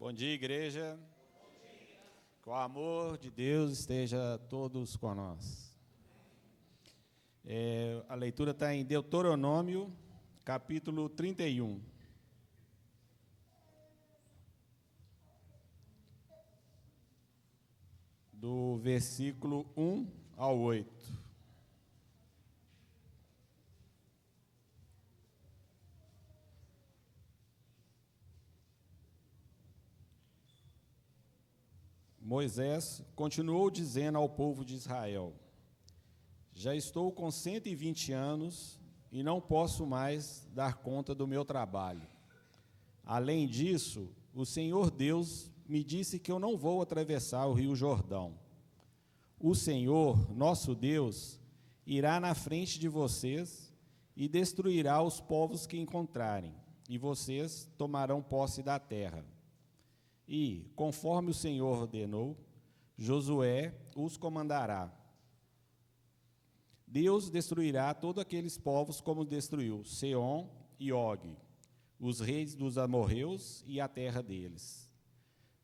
Bom dia, igreja. Que o amor de Deus esteja todos com nós. A leitura está em Deuteronômio, capítulo 31. Do versículo 1 ao 8. Moisés continuou dizendo ao povo de Israel: já estou com 120 anos e não posso mais dar conta do meu trabalho. Além disso, o Senhor Deus me disse que eu não vou atravessar o rio Jordão. O Senhor, nosso Deus, irá na frente de vocês e destruirá os povos que encontrarem, e vocês tomarão posse da terra. E, conforme o Senhor ordenou, Josué os comandará. Deus destruirá todos aqueles povos como destruiu Seom e Og, os reis dos amorreus e a terra deles.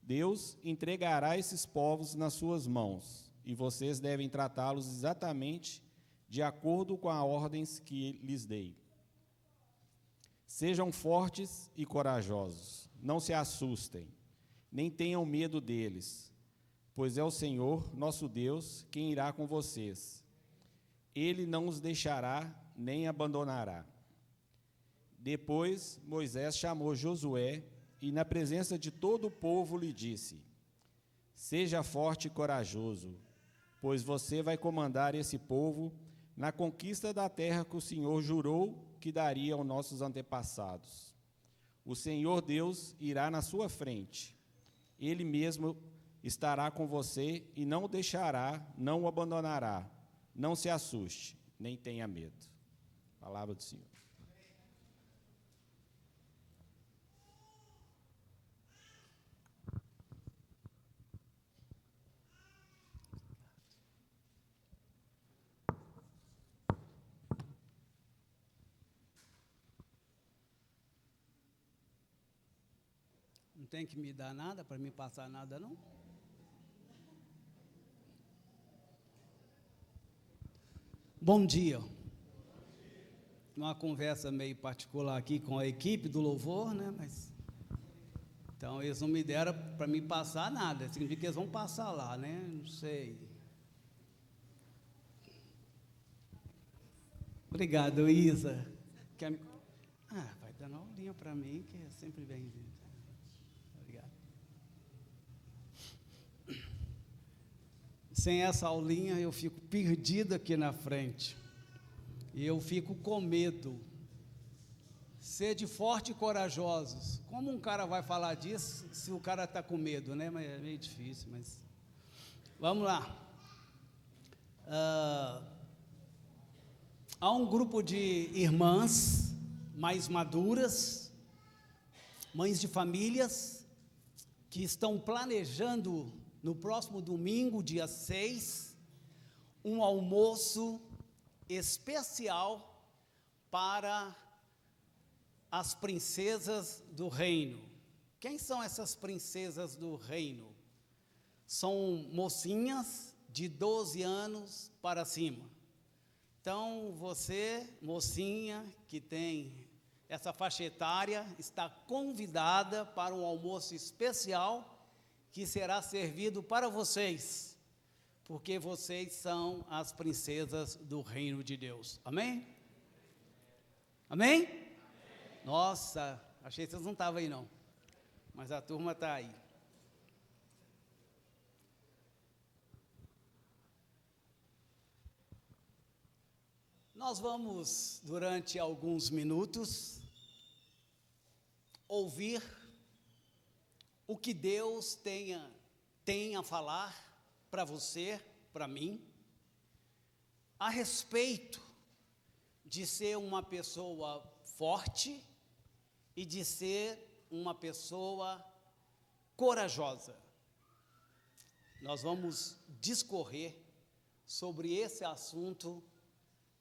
Deus entregará esses povos nas suas mãos, e vocês devem tratá-los exatamente de acordo com as ordens que lhes dei. Sejam fortes e corajosos, não se assustem, nem tenham medo deles, pois é o Senhor, nosso Deus, quem irá com vocês. Ele não os deixará, nem abandonará. Depois, Moisés chamou Josué e, na presença de todo o povo, lhe disse: seja forte e corajoso, pois você vai comandar esse povo na conquista da terra que o Senhor jurou que daria aos nossos antepassados. O Senhor Deus irá na sua frente. Ele mesmo estará com você e não o deixará, não o abandonará. Não se assuste, nem tenha medo. Palavra do Senhor. Não tem que me dar nada para me passar nada, não? Bom dia. Uma conversa meio particular aqui com a equipe do louvor, né? Então eles não me deram para me passar nada. Significa que eles vão passar lá, né? Não sei. Obrigado, Isa. Vai dando uma aulinha para mim, que é sempre bem-vindo. Sem essa aulinha, eu fico perdido aqui na frente. E eu fico com medo. Sede forte e corajosos. Como um cara vai falar disso se o cara está com medo, né? Mas é meio difícil, mas... Vamos lá. Há um grupo de irmãs mais maduras, mães de famílias, que estão planejando... no próximo domingo, dia 6, um almoço especial para as princesas do reino. Quem são essas princesas do reino? São mocinhas de 12 anos para cima. Então, você, mocinha, que tem essa faixa etária, está convidada para um almoço especial que será servido para vocês, porque vocês são as princesas do reino de Deus. Amém? Amém? Amém? Nossa, achei que vocês não estavam aí não, mas a turma está aí. Nós vamos, durante alguns minutos, ouvir o que Deus tem a falar para você, para mim, a respeito de ser uma pessoa forte e de ser uma pessoa corajosa. Nós vamos discorrer sobre esse assunto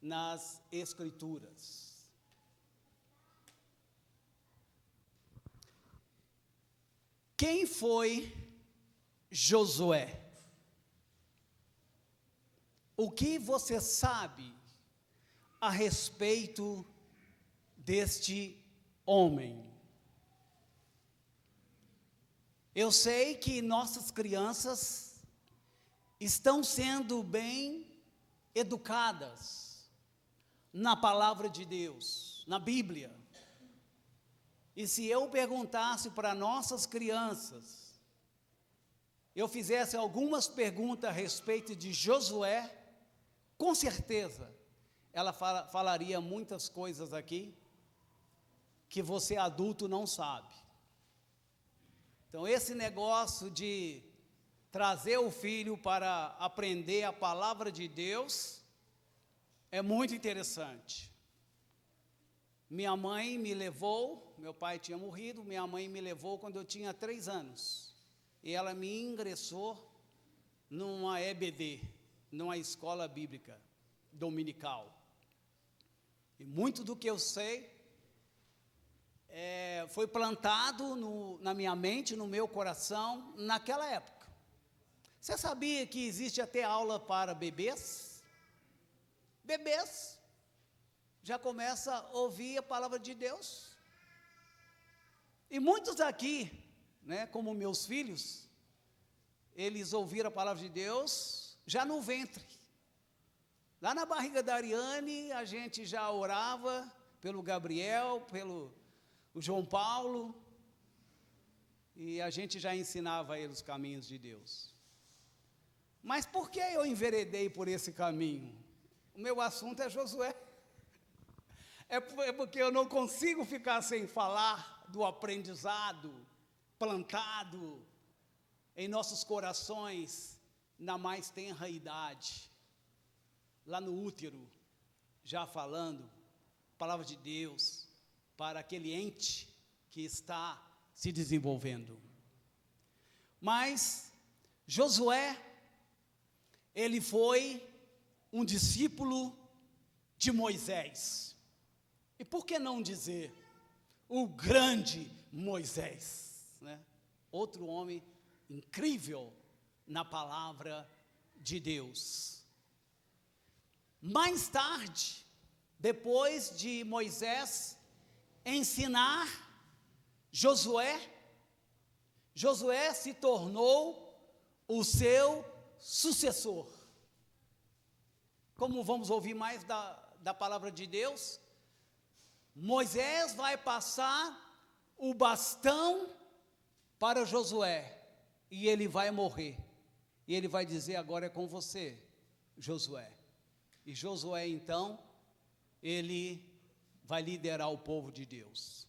nas Escrituras. Quem foi Josué? O que você sabe a respeito deste homem? Eu sei que nossas crianças estão sendo bem educadas na palavra de Deus, na Bíblia. E se eu perguntasse para nossas crianças, eu fizesse algumas perguntas a respeito de Josué, com certeza ela falaria muitas coisas aqui que você adulto não sabe. Então esse negócio de trazer o filho para aprender a palavra de Deus é muito interessante. Minha mãe me levou, meu pai tinha morrido, minha mãe me levou quando eu tinha 3 anos. E ela me ingressou numa EBD, numa escola bíblica dominical. E muito do que eu sei foi plantado na minha mente, no meu coração, naquela época. Você sabia que existe até aula para bebês? Bebês já começam a ouvir a palavra de Deus. E muitos aqui, como meus filhos, eles ouviram a palavra de Deus já no ventre. Lá na barriga da Ariane, a gente já orava pelo Gabriel, pelo João Paulo, e a gente já ensinava a eles os caminhos de Deus. Mas por que eu enveredei por esse caminho? O meu assunto é Josué. É porque eu não consigo ficar sem falar do aprendizado plantado em nossos corações na mais tenra idade, lá no útero, já falando palavra de Deus para aquele ente que está se desenvolvendo. Mas Josué, ele foi um discípulo de Moisés. E por que não dizer o grande Moisés, Outro homem incrível na palavra de Deus. Mais tarde, depois de Moisés ensinar Josué se tornou o seu sucessor. Como vamos ouvir mais da palavra de Deus, Moisés vai passar o bastão para Josué, e ele vai morrer, e ele vai dizer: agora é com você, Josué. E Josué, então, ele vai liderar o povo de Deus.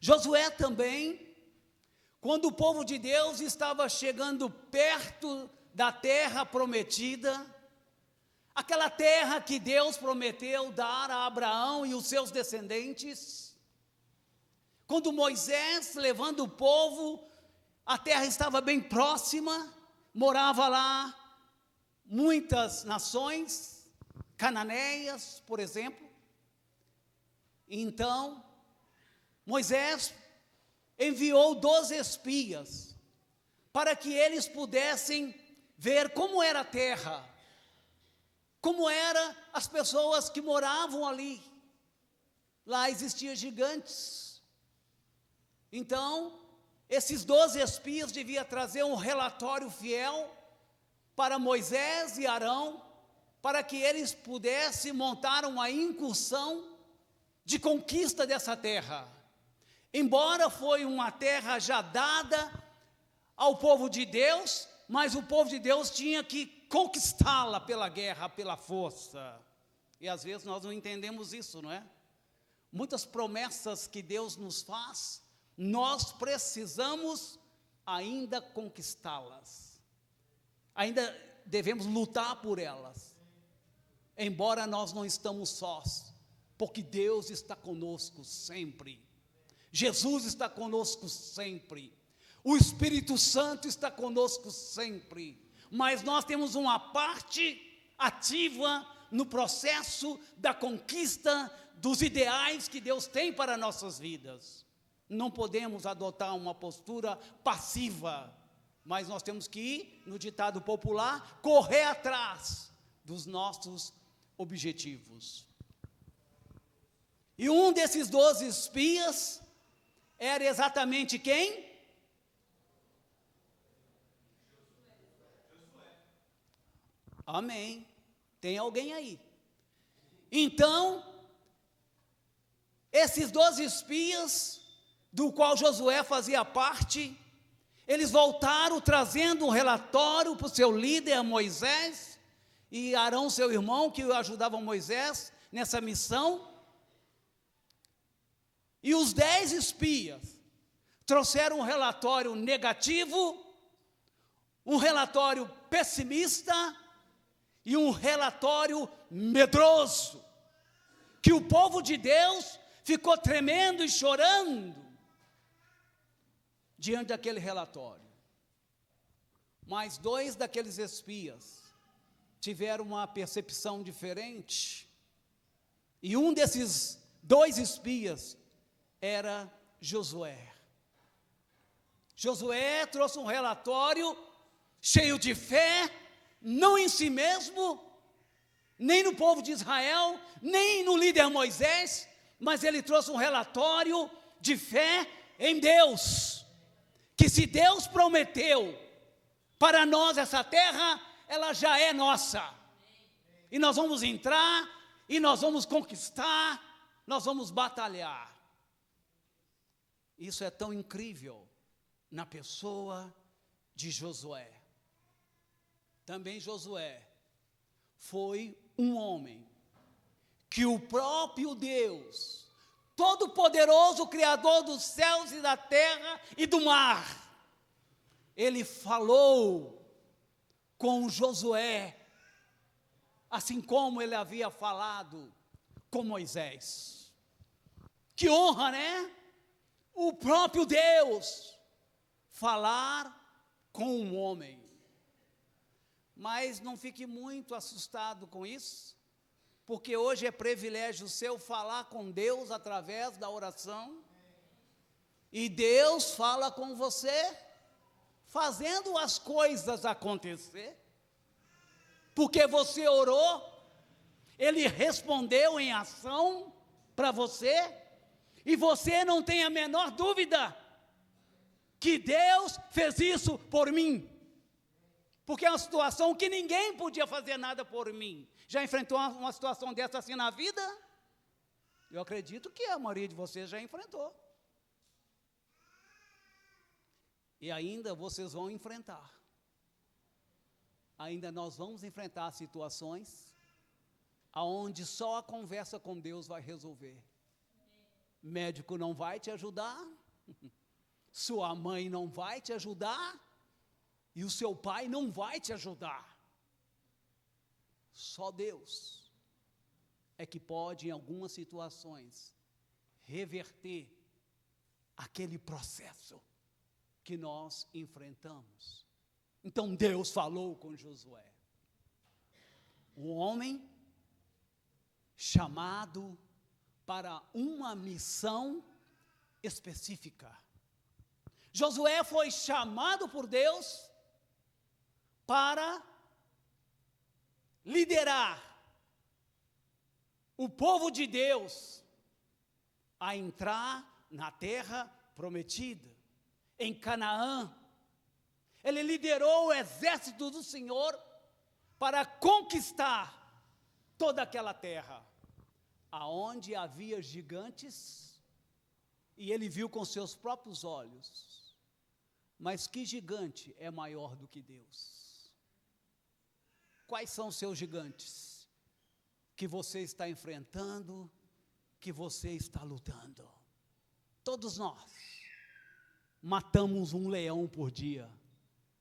Josué também, quando o povo de Deus estava chegando perto da terra prometida, aquela terra que Deus prometeu dar a Abraão e os seus descendentes, quando Moisés, levando o povo, a terra estava bem próxima, morava lá muitas nações, cananeias, por exemplo. Então, Moisés enviou 12 espias, para que eles pudessem ver como era a terra, como eram as pessoas que moravam ali. Lá existiam gigantes. Então, esses 12 espias deviam trazer um relatório fiel para Moisés e Arão, para que eles pudessem montar uma incursão de conquista dessa terra. Embora foi uma terra já dada ao povo de Deus, mas o povo de Deus tinha que conquistá-la pela guerra, pela força. E às vezes nós não entendemos isso, não é? Muitas promessas que Deus nos faz, nós precisamos ainda conquistá-las. Ainda devemos lutar por elas. Embora nós não estamos sós, porque Deus está conosco sempre. Jesus está conosco sempre. O Espírito Santo está conosco sempre. Mas nós temos uma parte ativa no processo da conquista dos ideais que Deus tem para nossas vidas. Não podemos adotar uma postura passiva, mas nós temos que ir, no ditado popular, correr atrás dos nossos objetivos. E um desses 12 espias era exatamente quem? Amém. Tem alguém aí. Então, esses 12 espias, do qual Josué fazia parte, eles voltaram trazendo um relatório para o seu líder, Moisés, e Arão, seu irmão, que ajudava Moisés nessa missão. E os 10 espias trouxeram um relatório negativo, um relatório pessimista e um relatório medroso, que o povo de Deus ficou tremendo e chorando diante daquele relatório. Mas 2 daqueles espias tiveram uma percepção diferente, e um desses 2 espias era Josué. Josué trouxe um relatório cheio de fé, não em si mesmo, nem no povo de Israel, nem no líder Moisés, mas ele trouxe um relatório de fé em Deus, que se Deus prometeu para nós essa terra, ela já é nossa, e nós vamos entrar, e nós vamos conquistar, nós vamos batalhar. Isso é tão incrível na pessoa de Josué. Também Josué foi um homem que o próprio Deus, Todo-Poderoso, Criador dos céus e da terra e do mar, ele falou com Josué, assim como ele havia falado com Moisés. Que honra, né? O próprio Deus falar com um homem. Mas não fique muito assustado com isso, porque hoje é privilégio seu falar com Deus através da oração, e Deus fala com você, fazendo as coisas acontecer, porque você orou, Ele respondeu em ação para você, e você não tem a menor dúvida que Deus fez isso por mim, porque é uma situação que ninguém podia fazer nada por mim. Já enfrentou uma situação dessa assim na vida? Eu acredito que a maioria de vocês já enfrentou. E ainda vocês vão enfrentar. Ainda nós vamos enfrentar situações aonde só a conversa com Deus vai resolver. Médico não vai te ajudar, sua mãe não vai te ajudar, e o seu pai não vai te ajudar. Só Deus é que pode, em algumas situações, reverter aquele processo que nós enfrentamos. Então Deus falou com Josué, um homem chamado para uma missão específica. Josué foi chamado por Deus para liderar o povo de Deus a entrar na terra prometida, em Canaã. Ele liderou o exército do Senhor para conquistar toda aquela terra, aonde havia gigantes, e ele viu com seus próprios olhos. Mas que gigante é maior do que Deus? Quais são os seus gigantes que você está enfrentando, que você está lutando? Todos nós matamos um leão por dia.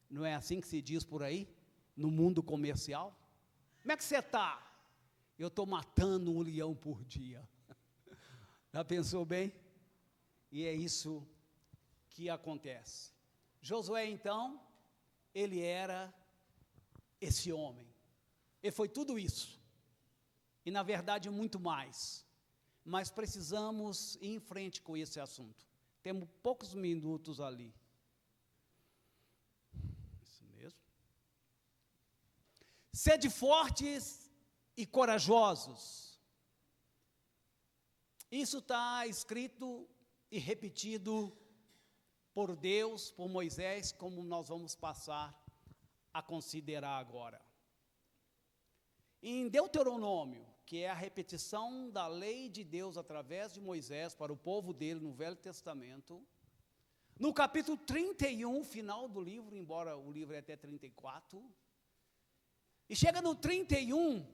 Não é assim que se diz por aí, no mundo comercial? Como é que você está? Eu estou matando um leão por dia. Já pensou bem? E é isso que acontece. Josué, então, ele era esse homem. Ele foi tudo isso. E, na verdade, muito mais. Mas precisamos ir em frente com esse assunto. Temos poucos minutos ali. Isso mesmo. Sede fortes e corajosos. Isso está escrito e repetido por Deus, por Moisés, como nós vamos passar a considerar agora. Em Deuteronômio, que é a repetição da lei de Deus através de Moisés para o povo dele no Velho Testamento, no capítulo 31, final do livro, embora o livro é até 34, e chega no 31,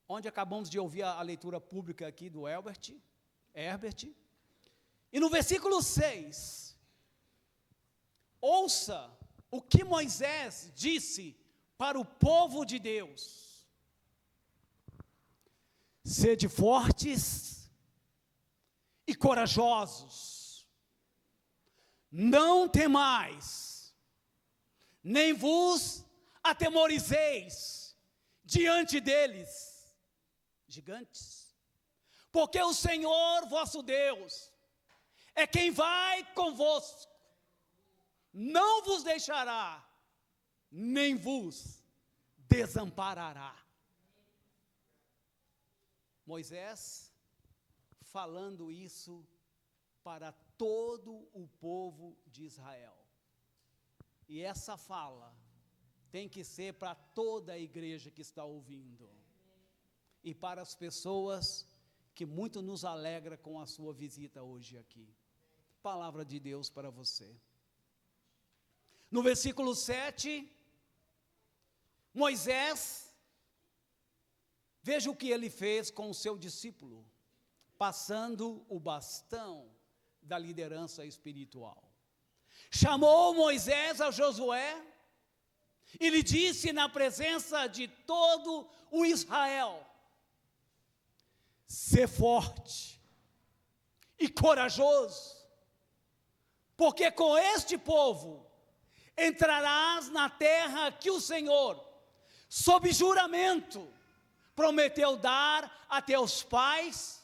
onde acabamos de ouvir a leitura pública aqui do Herbert, e no versículo 6, ouça o que Moisés disse para o povo de Deus: sede fortes e corajosos, não temais, nem vos atemorizeis diante deles, gigantes, porque o Senhor vosso Deus é quem vai convosco, não vos deixará, nem vos desamparará. Moisés falando isso para todo o povo de Israel. E essa fala tem que ser para toda a igreja que está ouvindo. E para as pessoas que muito nos alegra com a sua visita hoje aqui. Palavra de Deus para você. No versículo 7, Moisés, veja o que ele fez com o seu discípulo, passando o bastão da liderança espiritual. Chamou Moisés a Josué e lhe disse na presença de todo o Israel: sê forte e corajoso, porque com este povo entrarás na terra que o Senhor, sob juramento, prometeu dar a teus pais,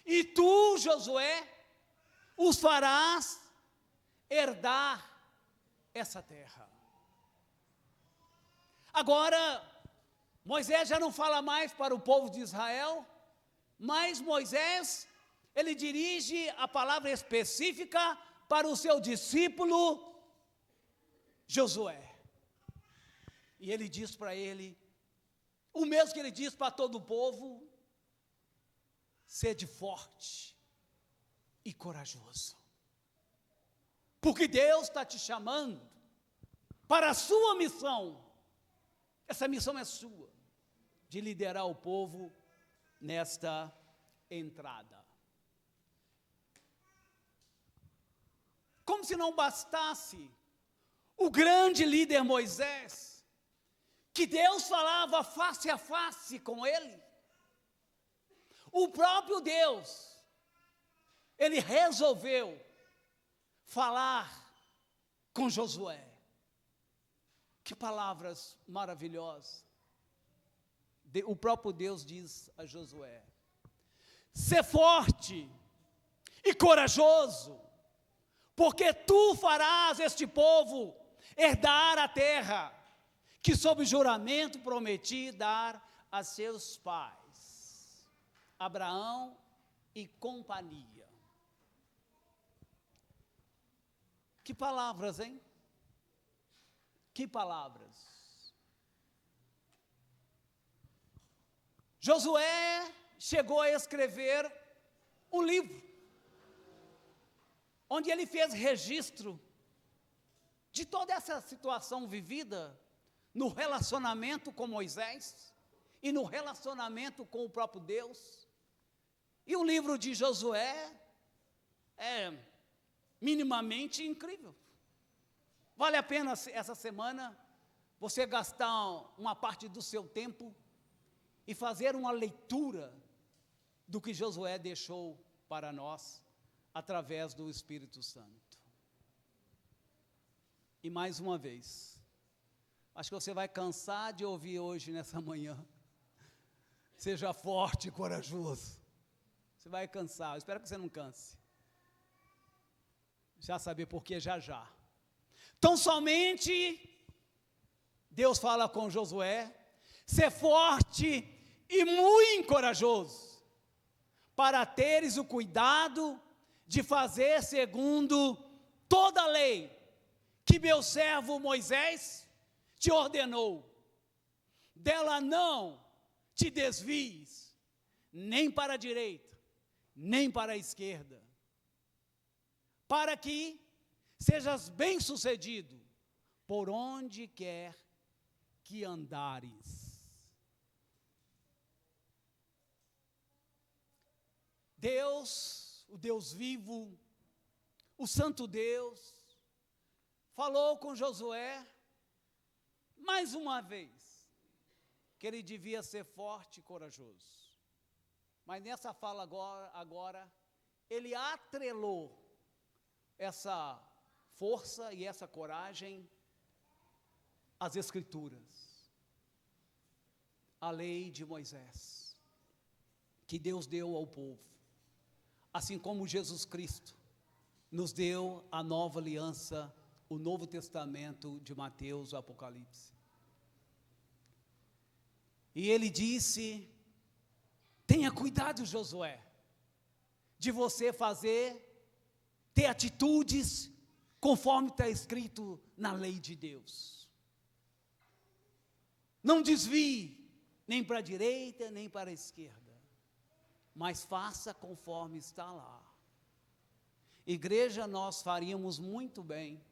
e tu, Josué, os farás herdar essa terra. Agora, Moisés já não fala mais para o povo de Israel, mas Moisés, ele dirige a palavra específica para o seu discípulo Josué. E ele diz para ele o mesmo que ele diz para todo o povo: sede forte e corajoso, porque Deus está te chamando para a sua missão. Essa missão é sua, de liderar o povo nesta entrada. Como se não bastasse o grande líder Moisés, que Deus falava face a face com ele, o próprio Deus, ele resolveu falar com Josué. Que palavras maravilhosas. O próprio Deus diz a Josué: sê forte e corajoso, porque tu farás este povo herdar a terra que sob juramento prometi dar a seus pais, Abraão e companhia. Que palavras, hein? Que palavras. Josué chegou a escrever um livro, onde ele fez registro de toda essa situação vivida no relacionamento com Moisés e no relacionamento com o próprio Deus. E o livro de Josué é minimamente incrível. Vale a pena essa semana você gastar uma parte do seu tempo e fazer uma leitura do que Josué deixou para nós através do Espírito Santo. E mais uma vez, acho que você vai cansar de ouvir hoje nessa manhã: seja forte e corajoso. Você vai cansar, eu espero que você não canse. Você vai saber por que já já. Tão somente Deus fala com Josué: ser forte e muito corajoso, para teres o cuidado de fazer segundo toda a lei que meu servo Moisés te ordenou. Dela não te desvies, nem para a direita, nem para a esquerda, para que sejas bem-sucedido por onde quer que andares. Deus, o Deus vivo, o Santo Deus, falou com Josué, mais uma vez, que ele devia ser forte e corajoso. Mas nessa fala agora ele atrelou essa força e essa coragem às Escrituras, à lei de Moisés, que Deus deu ao povo, assim como Jesus Cristo nos deu a nova aliança, o Novo Testamento de Mateus, o Apocalipse. E ele disse: tenha cuidado, Josué, de você ter atitudes conforme está escrito na lei de Deus. Não desvie nem para a direita, nem para a esquerda, mas faça conforme está lá. Igreja, nós faríamos muito bem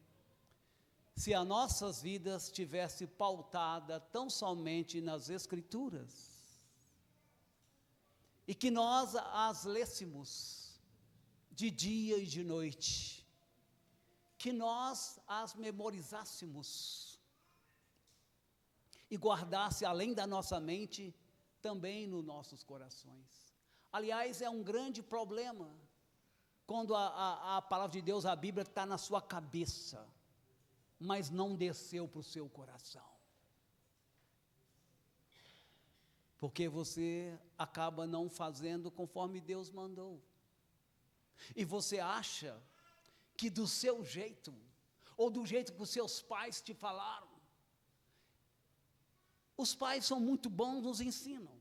se as nossas vidas tivessem pautada tão somente nas Escrituras, e que nós as lêssemos de dia e de noite, que nós as memorizássemos e guardasse além da nossa mente, também nos nossos corações. Aliás, é um grande problema quando a palavra de Deus, a Bíblia, está na sua cabeça, mas não desceu para o seu coração. Porque você acaba não fazendo conforme Deus mandou. E você acha que do seu jeito, ou do jeito que os seus pais te falaram, os pais são muito bons, nos ensinam.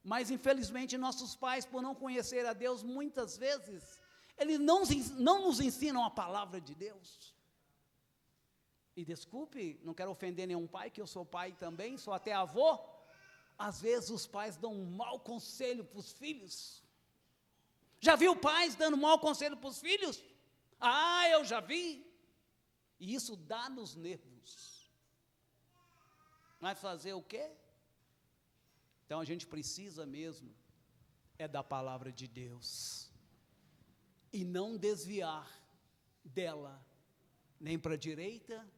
Mas infelizmente nossos pais, por não conhecer a Deus, muitas vezes, eles não nos ensinam a palavra de Deus. E desculpe, não quero ofender nenhum pai, que eu sou pai também, sou até avô. Às vezes os pais dão um mau conselho para os filhos. Já viu pais dando mau conselho para os filhos? Ah, eu já vi. E isso dá nos nervos. Mas fazer o quê? Então a gente precisa mesmo é da palavra de Deus. E não desviar dela, nem para a direita,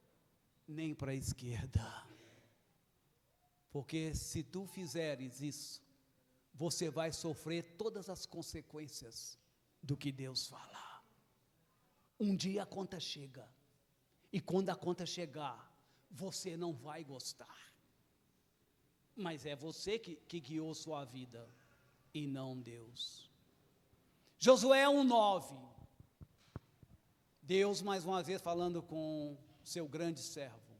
nem para a esquerda. Porque se tu fizeres isso, você vai sofrer todas as consequências do que Deus fala. Um dia a conta chega, e quando a conta chegar, você não vai gostar. Mas é você que guiou sua vida, e não Deus. Josué 1:9. Deus mais uma vez falando com seu grande servo.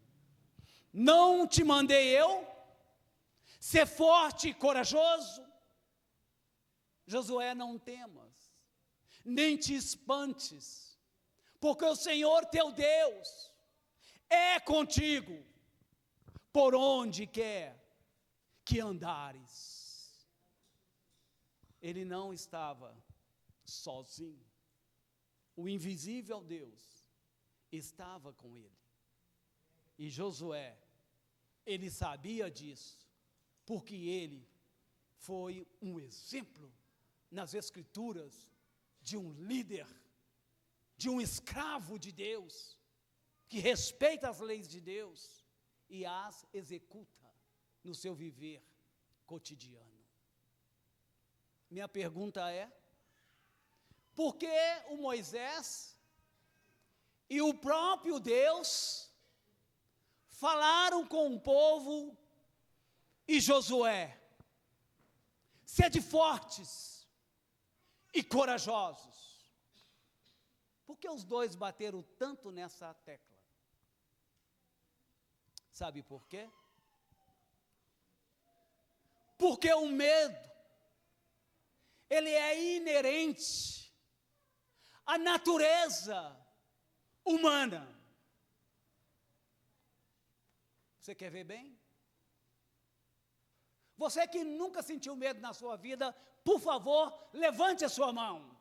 Não te mandei eu ser forte e corajoso? Josué, não temas, nem te espantes, porque o Senhor teu Deus é contigo, por onde quer que andares. Ele não estava sozinho. O invisível Deus estava com ele. E Josué, ele sabia disso, porque ele foi um exemplo nas Escrituras de um líder, de um escravo de Deus, que respeita as leis de Deus e as executa no seu viver cotidiano. Minha pergunta é: por que o Moisés e o próprio Deus falaram com o povo e Josué: sede fortes e corajosos? Por que os dois bateram tanto nessa tecla? Sabe por quê? Porque o medo, ele é inerente à natureza humana. Você quer ver bem? Você que nunca sentiu medo na sua vida, por favor, levante a sua mão.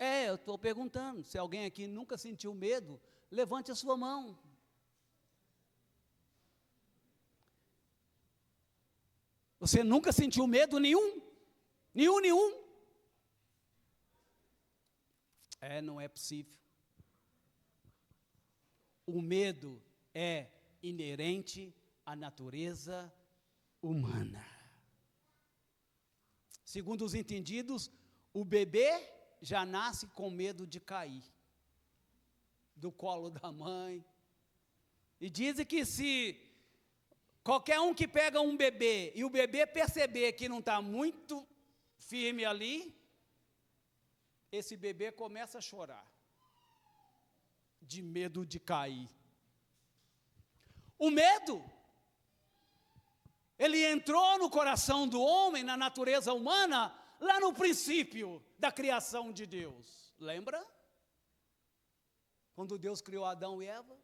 Eu estou perguntando, se alguém aqui nunca sentiu medo, levante a sua mão. Você nunca sentiu medo nenhum? Nenhum? Não é possível. O medo é inerente à natureza humana. Segundo os entendidos, o bebê já nasce com medo de cair do colo da mãe. E dizem que se qualquer um que pega um bebê e o bebê perceber que não está muito firme ali, esse bebê começa a chorar, de medo de cair. O medo, ele entrou no coração do homem, na natureza humana, lá no princípio da criação de Deus. Lembra? Quando Deus criou Adão e Eva,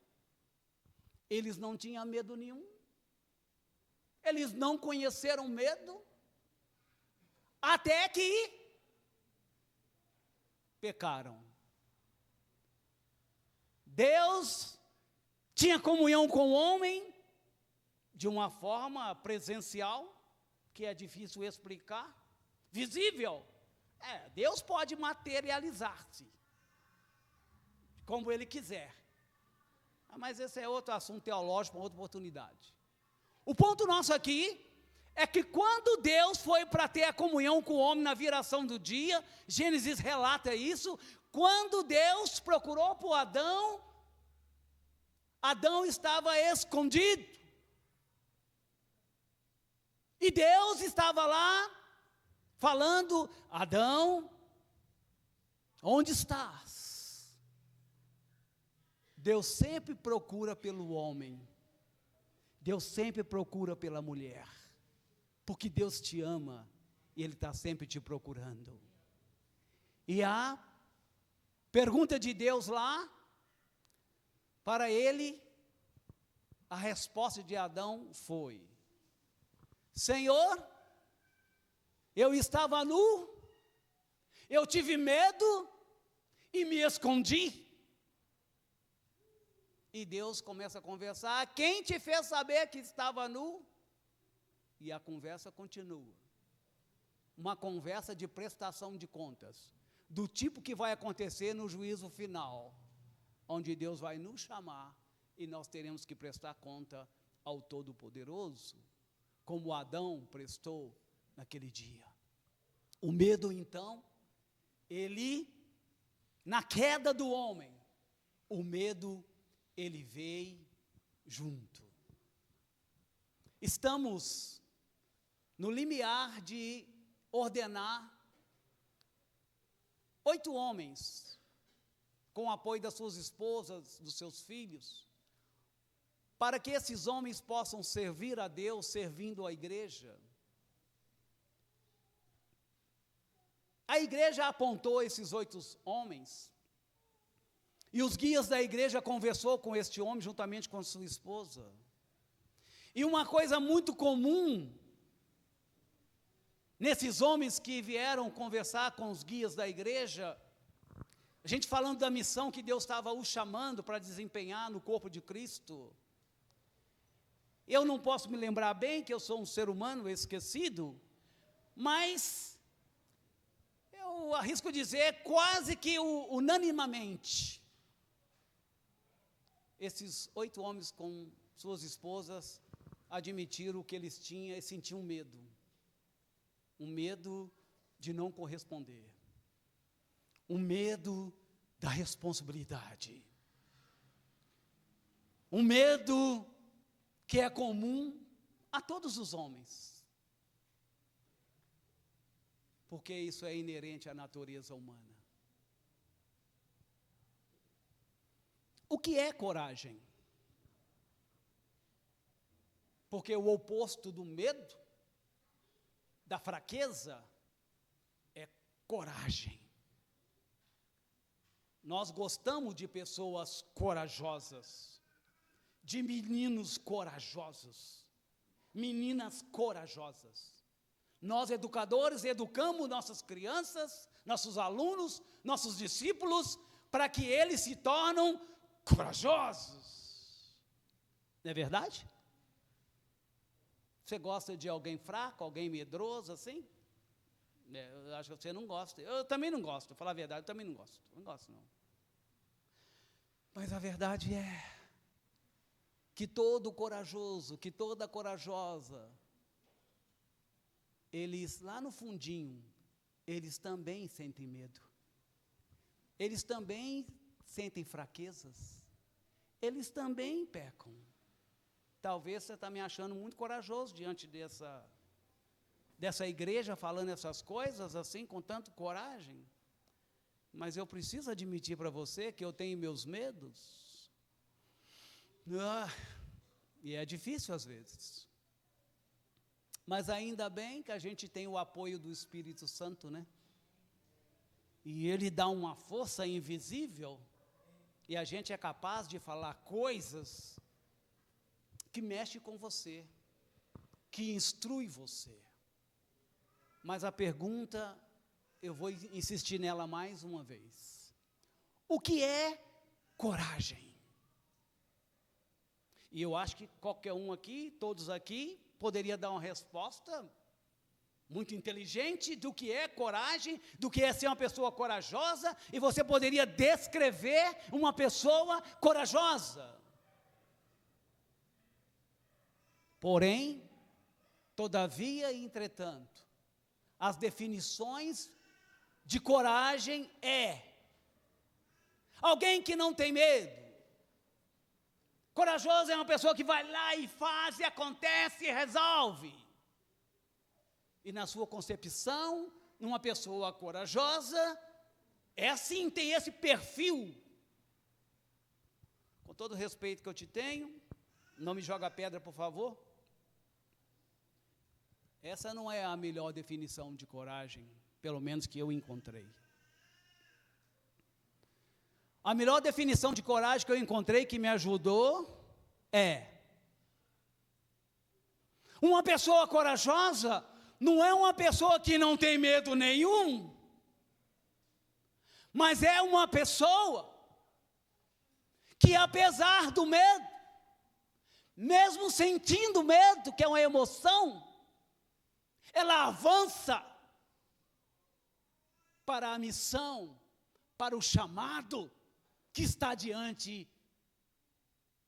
eles não tinham medo nenhum. Eles não conheceram medo, até que pecaram. Deus tinha comunhão com o homem de uma forma presencial, que é difícil explicar, visível. Deus pode materializar-se como Ele quiser. Mas esse é outro assunto teológico, uma outra oportunidade. O ponto nosso aqui é que quando Deus foi para ter a comunhão com o homem na viração do dia, Gênesis relata isso, quando Deus procurou por Adão, Adão estava escondido. E Deus estava lá falando: Adão, onde estás? Deus sempre procura pelo homem. Deus sempre procura pela mulher. Porque Deus te ama e Ele está sempre te procurando. E a pergunta de Deus lá, para ele, a resposta de Adão foi: Senhor, eu estava nu, eu tive medo e me escondi. E Deus começa a conversar: quem te fez saber que estava nu? E a conversa continua. Uma conversa de prestação de contas, do tipo que vai acontecer no juízo final, onde Deus vai nos chamar e nós teremos que prestar conta ao Todo-Poderoso, como Adão prestou naquele dia. O medo, então, ele, na queda do homem, o medo, ele veio junto. Estamos no limiar de ordenar 8 homens, com o apoio das suas esposas, dos seus filhos, para que esses homens possam servir a Deus, servindo a igreja. A igreja apontou esses 8 homens, e os guias da igreja conversou com este homem, juntamente com sua esposa. E uma coisa muito comum nesses homens que vieram conversar com os guias da igreja, a gente falando da missão que Deus estava os chamando para desempenhar no corpo de Cristo. Eu não posso me lembrar bem, que eu sou um ser humano esquecido, mas eu arrisco dizer, quase que unanimamente, esses 8 homens com suas esposas admitiram que eles tinham e sentiam medo. Um medo de não corresponder. Um medo da responsabilidade. Um medo que é comum a todos os homens. porque isso é inerente à natureza humana. O que é coragem? Porque o oposto do medo, da fraqueza, é coragem. Nós gostamos de pessoas corajosas, de meninos corajosos, meninas corajosas. Nós, educadores, educamos nossas crianças, nossos alunos, nossos discípulos, para que eles se tornem corajosos. Não é verdade? Você gosta de alguém fraco, alguém medroso, assim? Eu acho que você não gosta. Eu também não gosto, para falar a verdade, eu também não gosto. Não gosto, não. Mas a verdade é que todo corajoso, que toda corajosa, eles, lá no fundinho, eles também sentem medo. Eles também sentem fraquezas. Eles também pecam. Talvez você está me achando muito corajoso diante dessa igreja, falando essas coisas assim, com tanta coragem. Mas eu preciso admitir para você que eu tenho meus medos. E é difícil às vezes. Mas ainda bem que a gente tem o apoio do Espírito Santo, né? E ele dá uma força invisível, e a gente é capaz de falar coisas que mexem com você, que instrui você. Mas a pergunta, eu vou insistir nela mais uma vez. O que é coragem? E eu acho que qualquer um aqui, todos aqui, poderia dar uma resposta muito inteligente do que é coragem, do que é ser uma pessoa corajosa, e você poderia descrever uma pessoa corajosa. Porém, todavia e entretanto, as definições de coragem é alguém que não tem medo. Corajoso é uma pessoa que vai lá e faz, e acontece, e resolve. E na sua concepção, uma pessoa corajosa é assim, tem esse perfil. Com todo o respeito que eu te tenho, não me joga pedra, por favor. Essa não é a melhor definição de coragem, pelo menos que eu encontrei. A melhor definição de coragem que eu encontrei, que me ajudou, é: uma pessoa corajosa não é uma pessoa que não tem medo nenhum, mas é uma pessoa que, apesar do medo, mesmo sentindo medo, que é uma emoção, ela avança para a missão, para o chamado que está diante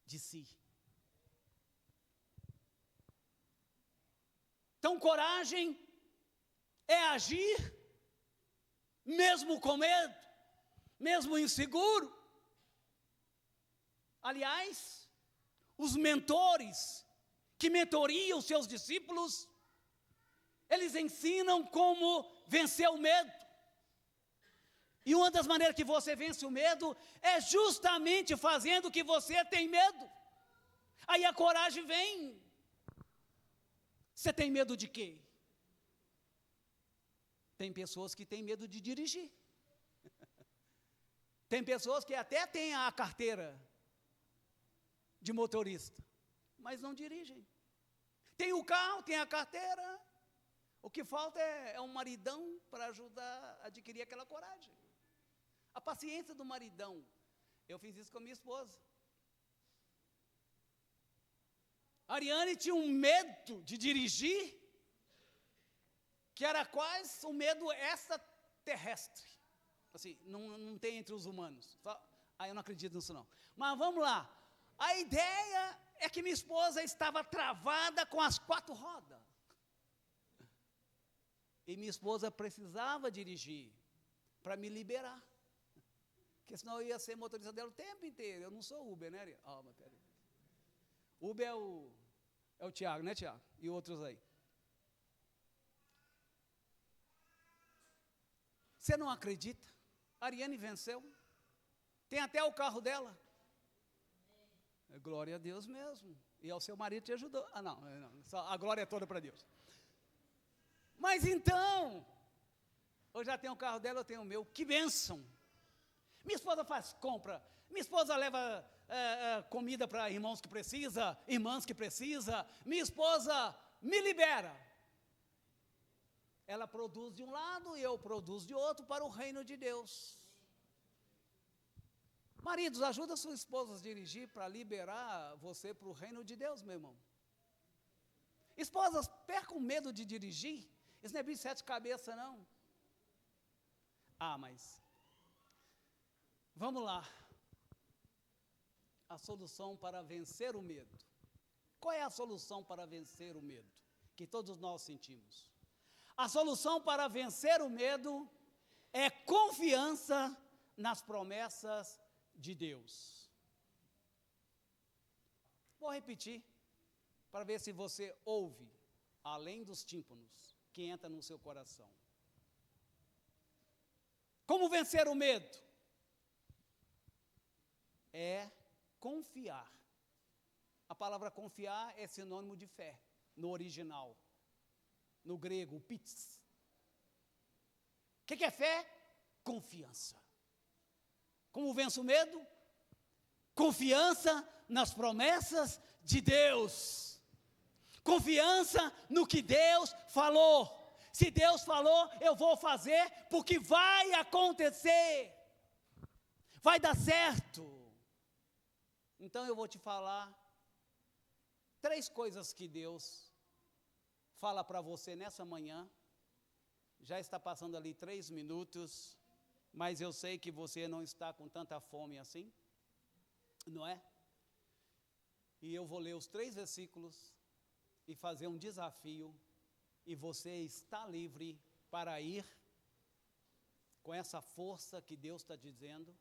de si. Então, coragem é agir, mesmo com medo, mesmo inseguro. Aliás, os mentores que mentoriam seus discípulos, eles ensinam como vencer o medo. E uma das maneiras que você vence o medo é justamente fazendo o que você tem medo. Aí a coragem vem. Você tem medo de quê? Tem pessoas que têm medo de dirigir. Tem pessoas que até têm a carteira de motorista, mas não dirigem. Tem o carro, tem a carteira. O que falta é um maridão para ajudar a adquirir aquela coragem. A paciência do maridão. Eu fiz isso com a minha esposa. A Ariane tinha um medo de dirigir, que era quase um medo extraterrestre. Assim, não tem entre os humanos. Eu não acredito nisso não. Mas vamos lá. A ideia é que minha esposa estava travada com as 4 rodas. E minha esposa precisava dirigir para me liberar. Porque senão eu ia ser motorista dela o tempo inteiro. Eu não sou Uber, né? Mas peraí. Uber é o Tiago, né, Tiago? E outros aí. Você não acredita? A Ariane venceu. Tem até o carro dela. Glória a Deus mesmo. E ao seu marido te ajudou. Não, a glória é toda para Deus. Mas então, eu já tenho o carro dela, eu tenho o meu. Que bênção. Minha esposa faz compra. Minha esposa leva comida para irmãos que precisam, irmãs que precisam. Minha esposa me libera. Ela produz de um lado e eu produzo de outro para o reino de Deus. Maridos, ajuda sua esposa a dirigir para liberar você para o reino de Deus, meu irmão. Esposas, percam medo de dirigir. Isso não é bicho de 7 cabeças, não. Mas vamos lá. A solução para vencer o medo. Qual é a solução para vencer o medo que todos nós sentimos? A solução para vencer o medo é confiança nas promessas de Deus. Vou repetir, para ver se você ouve, além dos tímpanos, que entra no seu coração. Como vencer o medo? É confiar. A palavra confiar é sinônimo de fé, no original. No grego, o pits. O que é fé? Confiança. Como vence o medo? Confiança nas promessas de Deus. Confiança no que Deus falou. Se Deus falou, eu vou fazer, porque vai acontecer. Vai dar certo. Então eu vou te falar 3 coisas que Deus fala para você nessa manhã. Já está passando ali 3 minutos, mas eu sei que você não está com tanta fome assim, não é? E eu vou ler os 3 versículos e fazer um desafio, e você está livre para ir com essa força que Deus está dizendo.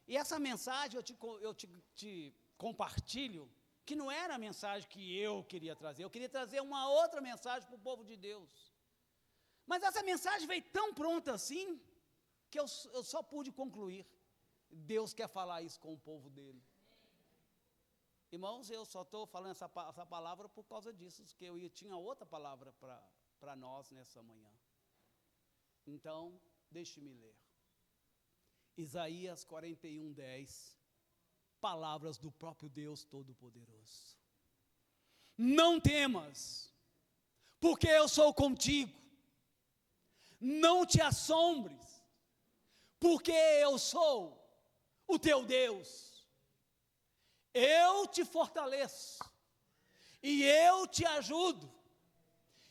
E essa mensagem eu te compartilho, que não era a mensagem que eu queria trazer. Eu queria trazer uma outra mensagem para o povo de Deus. Mas essa mensagem veio tão pronta assim, que eu só pude concluir. Deus quer falar isso com o povo dele. Irmãos, eu só estou falando essa palavra por causa disso, que eu tinha outra palavra para nós nessa manhã. Então, deixe-me ler. Isaías 41:10. Palavras do próprio Deus Todo-Poderoso. Não temas, porque eu sou contigo. Não te assombres, porque eu sou o teu Deus. Eu te fortaleço, e eu te ajudo,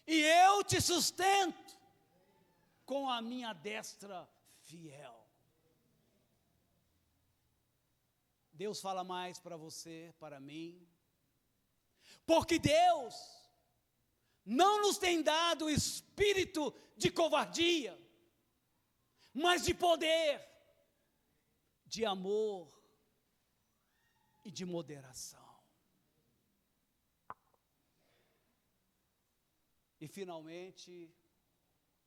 e eu te sustento com a minha destra fiel. Deus fala mais para você, para mim, porque Deus não nos tem dado espírito de covardia, mas de poder, de amor e de moderação. E finalmente,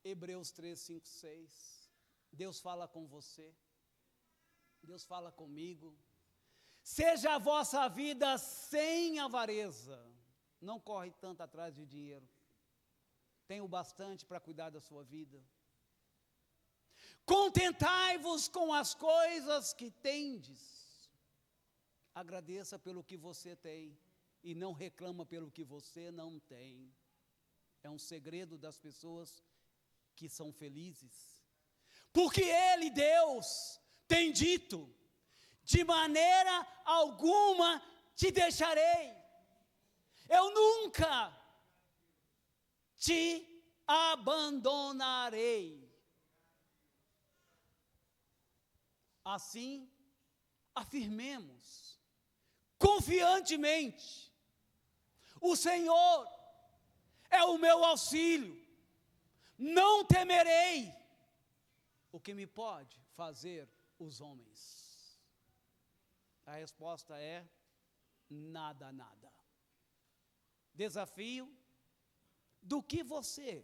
Hebreus 3, 5, 6, Deus fala com você, Deus fala comigo. Seja a vossa vida sem avareza. Não corre tanto atrás de dinheiro. Tenha o bastante para cuidar da sua vida. Contentai-vos com as coisas que tendes. Agradeça pelo que você tem e não reclama pelo que você não tem. É um segredo das pessoas que são felizes. Porque Ele, Deus, tem dito: de maneira alguma te deixarei. Eu nunca te abandonarei. Assim, afirmemos confiantemente: o Senhor é o meu auxílio. Não temerei o que me pode fazer os homens. A resposta é nada, nada. Desafio: do que você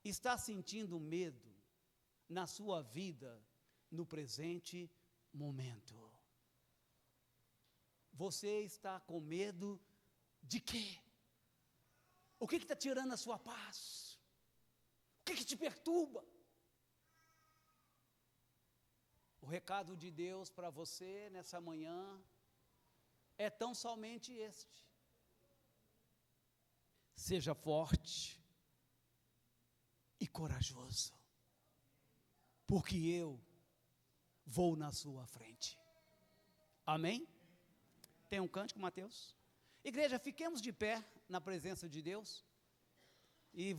está sentindo medo na sua vida no presente momento. Você está com medo de quê? O que está tirando a sua paz? O que te perturba? O recado de Deus para você nessa manhã é tão somente este: seja forte e corajoso, porque eu vou na sua frente. Amém? Tem um cântico, Mateus? Igreja, fiquemos de pé na presença de Deus e